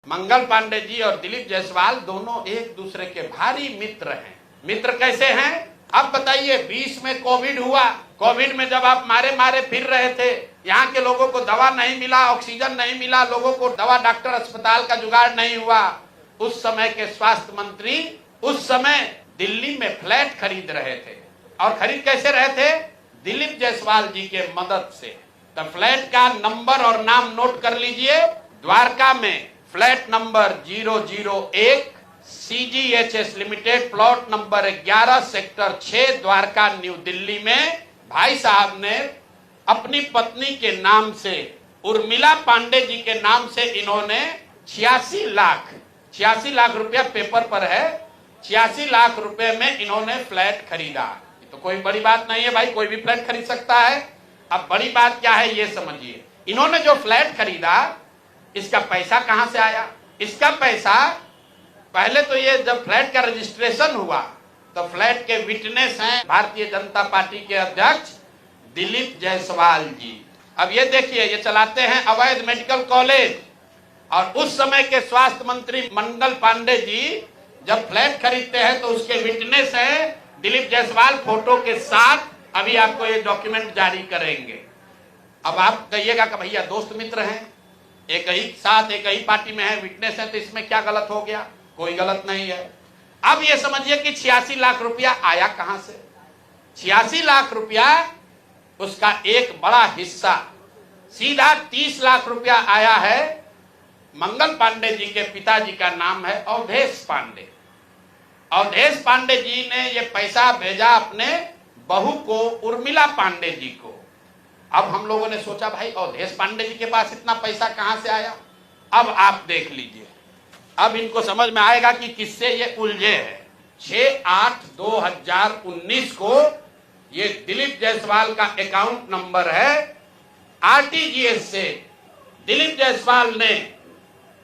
मंगल पांडे जी और दिलीप जायसवाल दोनों एक दूसरे के भारी मित्र हैं। मित्र कैसे हैं? अब बताइए, 20 में कोविड हुआ। कोविड में जब आप मारे मारे फिर रहे थे, यहाँ के लोगों को दवा नहीं मिला, ऑक्सीजन नहीं मिला, लोगों को दवा डॉक्टर अस्पताल का जुगाड़ नहीं हुआ। उस समय के स्वास्थ्य मंत्री उस समय दिल्ली में फ्लैट खरीद रहे थे। और खरीद कैसे रहे थे? दिलीप जायसवाल जी के मदद से। तो फ्लैट का नंबर और नाम नोट कर लीजिए। द्वारका में flat number 001 CGHS limited, plot number 11 sector 6 Dwarka new Delhi में भाई साहब ने अपनी पत्नी के नाम से, उर्मिला पांडे जी के नाम से, इन्होंने 86 लाख रुपया पेपर पर है, 86 लाख रुपए में इन्होंने फ्लैट खरीदा। तो कोई बड़ी बात नहीं है भाई, कोई भी फ्लैट खरीद सकता है। अब बड़ी बात क्या है ये समझिए। इन्होंने जो फ्लैट खरीदा, इसका पैसा कहां से आया? इसका पैसा पहले तो ये जब फ्लैट का रजिस्ट्रेशन हुआ तो फ्लैट के विटनेस हैं भारतीय जनता पार्टी के अध्यक्ष दिलीप जायसवाल जी। अब ये देखिए, ये चलाते हैं अवैध मेडिकल कॉलेज। और उस समय के स्वास्थ्य मंत्री मंगल पांडे जी जब फ्लैट खरीदते हैं तो उसके विटनेस हैं दिलीप जायसवाल फोटो के साथ। अभी आपको ये डॉक्यूमेंट जारी करेंगे। अब आप कहिएगा कि भैया दोस्त मित्र हैं, एक ही साथ एक ही पार्टी में है, विटनेस है, तो इसमें क्या गलत हो गया? कोई गलत नहीं है। अब ये समझिए कि 86 लाख रुपया आया कहां से? 86 लाख रुपया, उसका एक बड़ा हिस्सा सीधा 30 लाख रुपया आया है। मंगल पांडे जी के पिताजी का नाम है अवधेश पांडे। अवधेश पांडे जी ने ये पैसा भेजा अपने बहू को, उर्मिला पांडे जी को। अब हम लोगों ने सोचा भाई अवधेश पांडे जी के पास इतना पैसा कहां से आया? अब आप देख लीजिए, अब इनको समझ में आएगा कि किससे ये उलझे हैं। 6/8/2019 को ये दिलीप जायसवाल का अकाउंट नंबर है। RTGS से दिलीप जायसवाल ने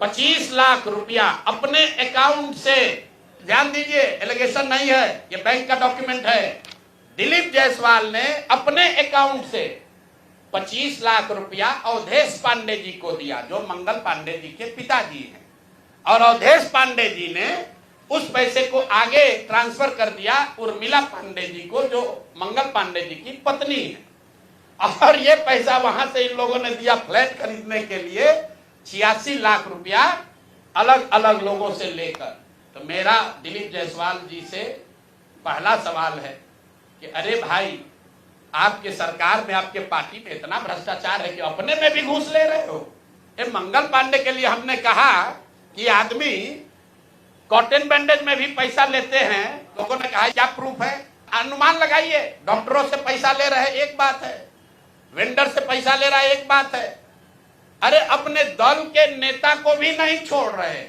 25 लाख रुपया अपने अकाउंट से, ध्यान दीजिए एलिगेशन नहीं है, ये बैंक का डॉक्यूमेंट है। दिलीप जायसवाल ने अपने अकाउंट से 25 लाख रुपया अवधेश पांडे जी को दिया, जो मंगल पांडे जी के पिताजी हैं। और अवधेश पांडे जी ने उस पैसे को आगे ट्रांसफर कर दिया उर्मिला पांडे जी को, जो मंगल पांडे जी की पत्नी है। और ये पैसा वहां से इन लोगों ने दिया फ्लैट खरीदने के लिए, 86 लाख रुपया अलग अलग लोगों से लेकर। तो मेरा दिलीप जायसवाल जी से पहला सवाल है कि अरे भाई, आपके सरकार में, आपके पार्टी में इतना भ्रष्टाचार है कि अपने में भी घूस ले रहे हो। ये मंगल पांडे के लिए हमने कहा कि आदमी कॉटन बैंडेज में भी पैसा लेते हैं। लोगों ने कहा क्या प्रूफ है? अनुमान लगाइए। डॉक्टरों से पैसा ले रहे एक बात है, वेंडर से पैसा ले रहा है एक बात है। अरे अपने दल के नेता को भी नहीं छोड़ रहे।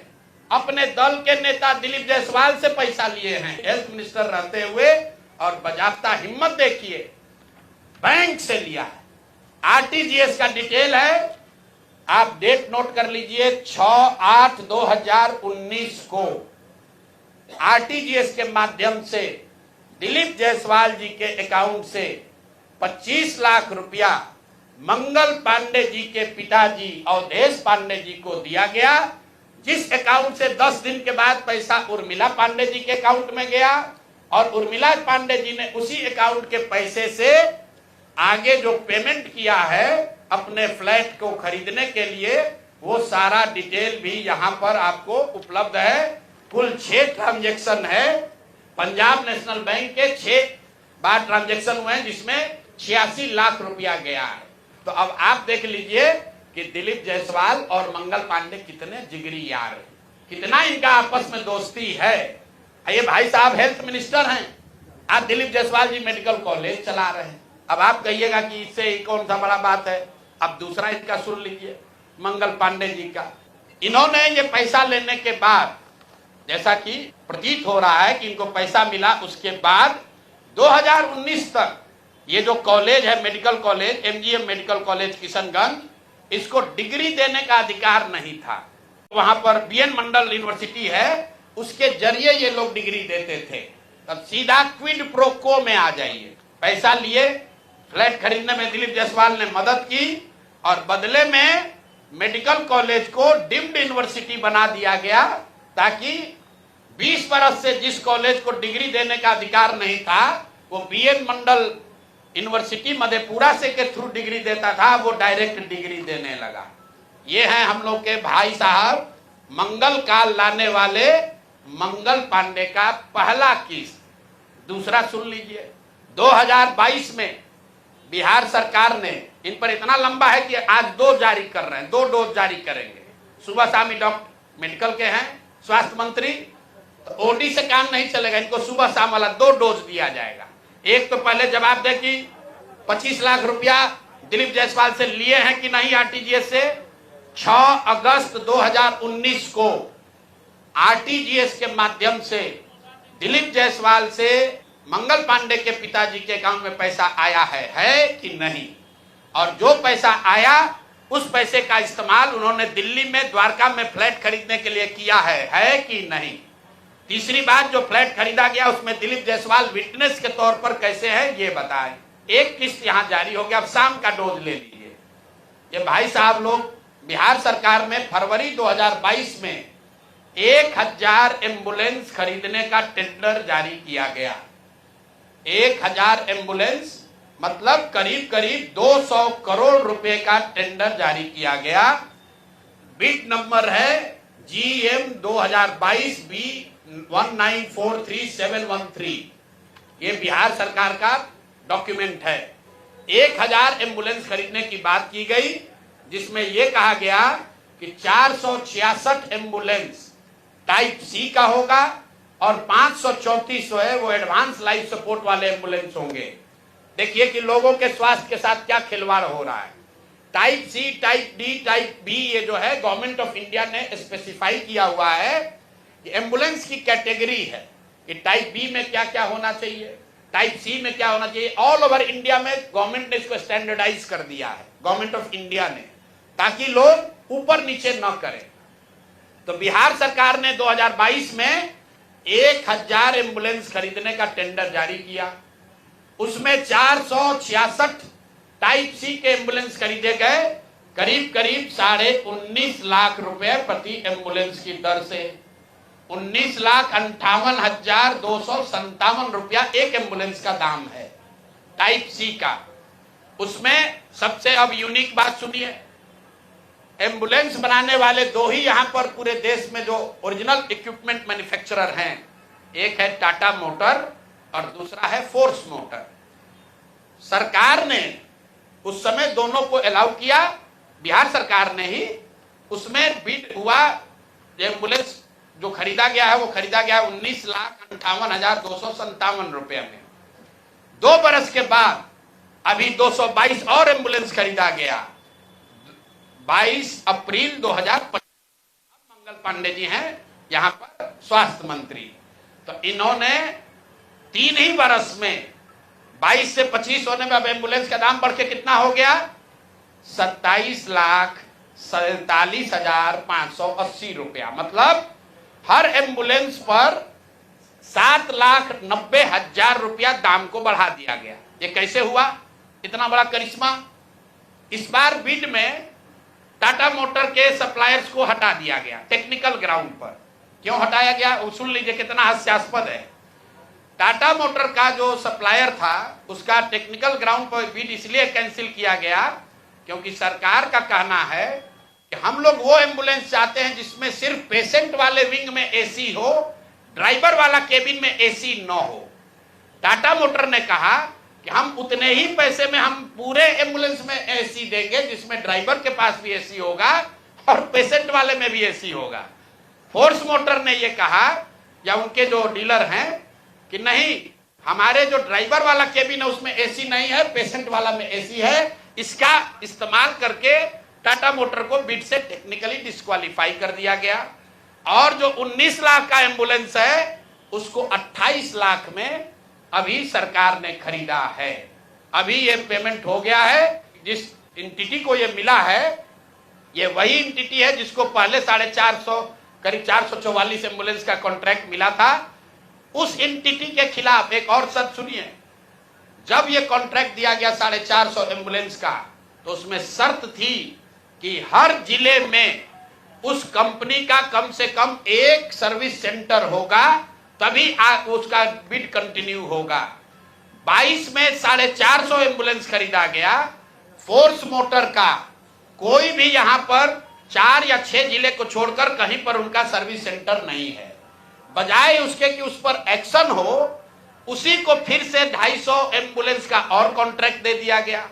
अपने दल के नेता दिलीप जायसवाल से पैसा लिए हैं हेल्थ मिनिस्टर रहते हुए, और बाजाप्ता हिम्मत देखिए, बैंक से लिया है। RTGS का डिटेल है, आप डेट नोट कर लीजिए। 6/8/2019 को RTGS के माध्यम से दिलीप जायसवाल जी के अकाउंट से 25 लाख रुपया मंगल पांडे जी के पिताजी अवधेश पांडे जी को दिया गया, जिस अकाउंट से 10 दिन के बाद पैसा उर्मिला पांडे जी के अकाउंट में गया। और उर्मिला पांडे जी ने उसी अकाउंट के पैसे से आगे जो पेमेंट किया है अपने फ्लैट को खरीदने के लिए, वो सारा डिटेल भी यहाँ पर आपको उपलब्ध है। कुल 6 ट्रांजैक्शन है। पंजाब नेशनल बैंक के 6 बार ट्रांजैक्शन हुए हैं, जिसमें 86 लाख रुपया गया है। तो अब आप देख लीजिए कि दिलीप जायसवाल और मंगल पांडे कितने जिगरी यार हैं, कितना इनका आपस में दोस्ती है। ये भाई साहब हेल्थ मिनिस्टर हैं, आज दिलीप जायसवाल जी मेडिकल कॉलेज चला रहे हैं। अब आप कहिएगा कि इससे कौन सा बड़ा बात है। अब दूसरा इनका सुन लीजिए, मंगल पांडे जी का। इन्होंने ये पैसा लेने के बाद, जैसा कि प्रतीत हो रहा है कि इनको पैसा मिला, उसके बाद 2019 तक ये जो कॉलेज है medical college, MGM medical college Kishanganj, इसको डिग्री देने का अधिकार नहीं था। वहां पर BN मंडल यूनिवर्सिटी है, उसके जरिए ये लोग डिग्री देते थे। तब सीधा क्विड प्रो को में आ जाइए। पैसा लिए, फ्लैट खरीदने में दिलीप जायसवाल ने मदद की, और बदले में मेडिकल कॉलेज को डीम्ड यूनिवर्सिटी बना दिया गया, ताकि 20 बरस से जिस कॉलेज को डिग्री देने का अधिकार नहीं था, वो बीएन मंडल यूनिवर्सिटी मधेपुरा से के थ्रू डिग्री देता था, वो डायरेक्ट डिग्री देने लगा। ये है हम लोग के भाई साहब, मंगल काल लाने वाले मंगल पांडे का पहला किस्त। दूसरा सुन लीजिए, 2022 में बिहार सरकार ने, इन पर इतना लंबा है कि आज 2 जारी कर रहे हैं, 2 डोज जारी करेंगे। सुबह शाम डॉक्टर मेडिकल के हैं स्वास्थ्य मंत्री, तो ओडी से काम नहीं चलेगा, इनको सुबह शाम वाला 2 डोज दिया जाएगा। एक तो पहले जवाब दे कि 25 लाख रुपया दिलीप जायसवाल से लिए हैं कि नहीं आरटीजीएस से। 6 अगस्त 2019 को आरटीजीएस के माध्यम से दिलीप जायसवाल से मंगल पांडे के पिताजी के अकाउंट में पैसा आया है कि नहीं, और जो पैसा आया उस पैसे का इस्तेमाल उन्होंने दिल्ली में द्वारका में फ्लैट खरीदने के लिए किया है कि नहीं। तीसरी बात, जो फ्लैट खरीदा गया उसमें दिलीप जायसवाल विटनेस के तौर पर कैसे है ये बताएं। एक किस्त यहां जारी हो गया, अब शाम का डोज ले लीजिए। ये भाई साहब लोग, बिहार सरकार में फरवरी 2022 में 1000 एम्बुलेंस खरीदने का टेंडर जारी किया गया। 1000 एम्बुलेंस मतलब करीब करीब 200 करोड़ रुपए का टेंडर जारी किया गया। बिड नंबर है GM 2022 B 1943713। ये बिहार सरकार का डॉक्यूमेंट है। 1000 एम्बुलेंस खरीदने की बात की गई, जिसमें यह कहा गया कि 466 एम्बुलेंस टाइप सी का होगा और 534 है वो एडवांस लाइफ सपोर्ट वाले एम्बुलेंस होंगे। देखिए कि लोगों के स्वास्थ्य के साथ क्या खिलवाड़ हो रहा है। Type C, type D, type B, ये जो है गवर्नमेंट ऑफ इंडिया ने स्पेसिफाई किया हुआ है, ये एम्बुलेंस की कैटेगरी है कि टाइप बी में क्या क्या होना चाहिए, टाइप सी में क्या होना चाहिए। ऑल ओवर इंडिया में गवर्नमेंट ने इसको स्टैंडर्डाइज कर दिया है, गवर्नमेंट ऑफ इंडिया ने, ताकि लोग ऊपर नीचे न करें। तो बिहार सरकार ने 2022 में 1000 एम्बुलेंस खरीदने का टेंडर जारी किया। उसमें 466 टाइप सी के एम्बुलेंस खरीदे गए, करीब करीब 19.5 लाख रुपए प्रति एम्बुलेंस की दर से। 19,58,257 रुपया एक एम्बुलेंस का दाम है टाइप सी का। उसमें सबसे अब यूनिक बात सुनिए, एम्बुलेंस बनाने वाले 2 ही यहां पर पूरे देश में जो ओरिजिनल इक्विपमेंट मैन्युफैक्चरर हैं, एक है टाटा मोटर और दूसरा है फोर्स मोटर। सरकार ने उस समय दोनों को अलाउ किया, बिहार सरकार ने ही। उसमें बिड हुआ, एम्बुलेंस जो खरीदा गया है वो खरीदा गया 19,58,257 रुपए में। 2 बरस के बाद अभी 222 और एम्बुलेंस खरीदा गया। 22 अप्रैल 2025 मंगल पांडे जी हैं यहां पर स्वास्थ्य मंत्री, तो इन्होंने 3 ही बरस में 22 से 25 होने में अब एम्बुलेंस का दाम बढ़ के कितना हो गया, 27,47,580 रुपया। मतलब हर एम्बुलेंस पर 7,90,000 रुपया दाम को बढ़ा दिया गया। ये कैसे हुआ, इतना बड़ा करिश्मा। इस बार बिड में टाटा मोटर के सप्लायर्स को हटा दिया गया टेक्निकल ग्राउंड पर। क्यों हटाया गया वो सुन लीजिए, कितना हास्यास्पद है। टाटा मोटर का जो सप्लायर था उसका टेक्निकल ग्राउंड पर बिड इसलिए कैंसिल किया गया क्योंकि सरकार का कहना है कि हम लोग वो एम्बुलेंस चाहते हैं जिसमें सिर्फ पेशेंट वाले विंग में एसी हो, ड्राइवर वाला केबिन में एसी न हो। टाटा मोटर ने कहा कि हम उतने ही पैसे में हम पूरे एम्बुलेंस में एसी देंगे जिसमें ड्राइवर के पास भी एसी होगा और पेशेंट वाले में भी एसी होगा। फोर्स मोटर ने यह कहा, या उनके जो डीलर हैं, कि नहीं, हमारे जो ड्राइवर वाला केबिन है उसमें एसी नहीं है, पेशेंट वाला में एसी है। इसका इस्तेमाल करके टाटा मोटर को बिड से टेक्निकली डिस्क्वालीफाई कर दिया गया। और जो 19 लाख का एम्बुलेंस है उसको 28 लाख में अभी सरकार ने खरीदा है। अभी ये पेमेंट हो गया है। जिस एंटिटी को ये मिला है, ये वही एंटिटी है जिसको पहले 450 करीब 444 एम्बुलेंस का कॉन्ट्रैक्ट मिला था। उस एंटिटी के खिलाफ एक और शर्त सुनिए, जब ये कॉन्ट्रैक्ट दिया गया 450 एम्बुलेंस का, तो उसमें शर्त थी कि हर जिले में उस कंपनी का कम से कम एक सर्विस सेंटर होगा, तभी उसका बिड कंटिन्यू होगा। 22 में 450 एम्बुलेंस खरीदा गया। फोर्स मोटर का कोई भी यहां पर 4 या 6 जिले को छोड़कर कहीं पर उनका सर्विस सेंटर नहीं है। बजाय उसके कि उस पर एक्शन हो, उसी को फिर से 250 एम्बुलेंस का और कॉन्ट्रैक्ट दे दिया गया।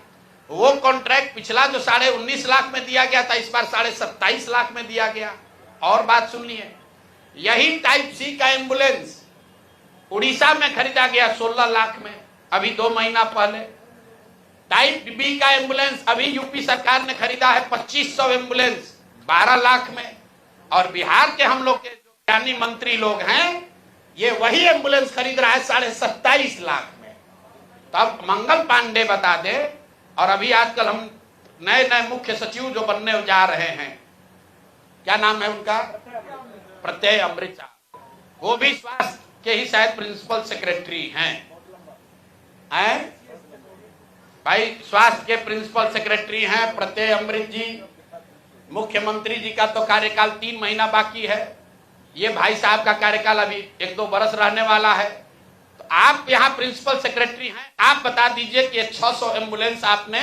वो कॉन्ट्रैक्ट पिछला जो 19.5 लाख में दिया गया था, इस बार 27.5 लाख में दिया गया। और बात सुनिए, यही टाइप सी का एम्बुलेंस उड़ीसा में खरीदा गया 16 लाख में, अभी 2 महीना पहले। टाइप बी का एम्बुलेंस अभी यूपी सरकार ने खरीदा है 2500 एम्बुलेंस 12 लाख में। और बिहार के हम लोग के जो ज्ञानी मंत्री लोग हैं, ये वही एम्बुलेंस खरीद रहा है 27.5 लाख में। तब मंगल पांडे बता दे। और अभी आजकल हम नए मुख्य सचिव जो बनने जा रहे हैं, क्या नाम है उनका, प्रत्यय अमृत साहब, वो भी स्वास्थ्य के ही शायद प्रिंसिपल सेक्रेटरी हैं। भाई स्वास्थ्य के प्रिंसिपल सेक्रेटरी हैं प्रत्यय अमृत जी। मुख्यमंत्री जी का तो कार्यकाल 3 महीना बाकी है। ये भाई साहब का कार्यकाल अभी 1-2 बरस रहने वाला है। तो आप यहाँ प्रिंसिपल सेक्रेटरी हैं, आप बता दीजिए कि 600 एम्बुलेंस आपने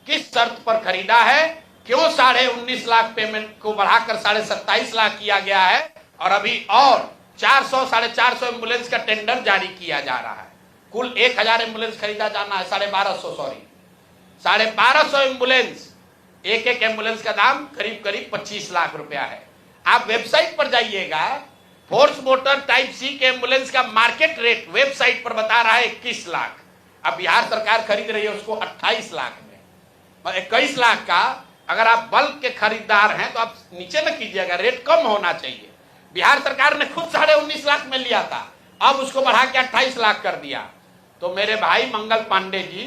किस शर्त पर खरीदा है, क्यों 19.5 लाख पेमेंट को बढ़ाकर 27.5 लाख किया गया है, और अभी और 400-450 एम्बुलेंस का टेंडर जारी किया जा रहा है। कुल 1000 एम्बुलेंस खरीदा जाना है, 1250 एम्बुलेंस। एक एम्बुलेंस का दाम करीब 25 लाख रुपया है। आप वेबसाइट पर जाइएगा, फोर्स मोटर टाइप सी के एम्बुलेंस का मार्केट रेट वेबसाइट पर बता रहा है 21 लाख। अब बिहार सरकार खरीद रही है उसको 28 लाख में। और 21 लाख का अगर आप बल्क के खरीदार हैं तो आप नीचे न कीजिएगा, रेट कम होना चाहिए। बिहार सरकार ने खुद 19.5 लाख में लिया था, अब उसको बढ़ा के 28 लाख कर दिया। तो मेरे भाई मंगल पांडे जी,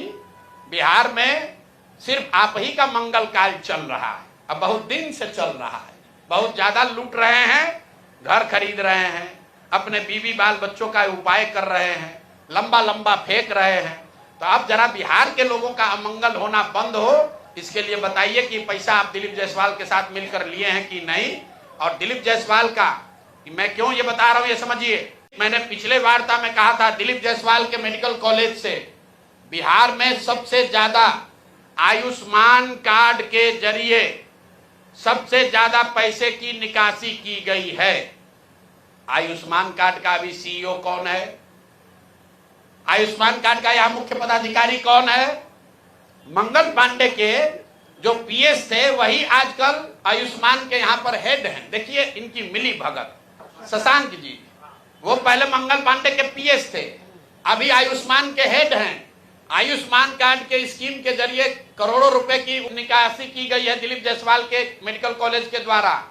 बिहार में सिर्फ आप ही का मंगल काल चल रहा है, अब बहुत दिन से चल रहा है। बहुत ज्यादा लूट रहे हैं, घर खरीद रहे हैं, अपने बीवी बाल बच्चों का उपाय कर रहे हैं, लंबा फेंक रहे हैं। तो अब जरा बिहार के लोगों का अमंगल होना बंद हो, इसके लिए बताइए कि पैसा आप दिलीप जायसवाल के साथ मिलकर लिए हैं कि नहीं। और दिलीप जायसवाल का मैं क्यों ये बता रहा हूं, ये समझिए। मैंने पिछले वार्ता में कहा था, दिलीप जायसवाल के मेडिकल कॉलेज से बिहार में सबसे ज्यादा आयुष्मान कार्ड के जरिए सबसे ज्यादा पैसे की निकासी की गई है। आयुष्मान कार्ड का अभी सीईओ कौन है, आयुष्मान कार्ड का यहां मुख्य पदाधिकारी कौन है? मंगल पांडे के जो पीएस थे वही आजकल आयुष्मान के यहां पर हेड हैं। देखिए इनकी मिली भगत। शशांक जी, वो पहले मंगल पांडे के पीएस थे, अभी आयुष्मान के हेड हैं। आयुष्मान कार्ड के स्कीम के जरिए करोड़ों रुपए की निकासी की गई है दिलीप जायसवाल के मेडिकल कॉलेज के द्वारा।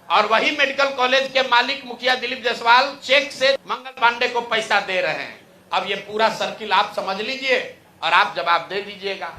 और वही मेडिकल कॉलेज के मालिक मुखिया दिलीप जायसवाल चेक से मंगल पांडे को पैसा दे रहे हैं। अब ये पूरा सर्किल आप समझ लीजिए और आप जवाब दे दीजिएगा।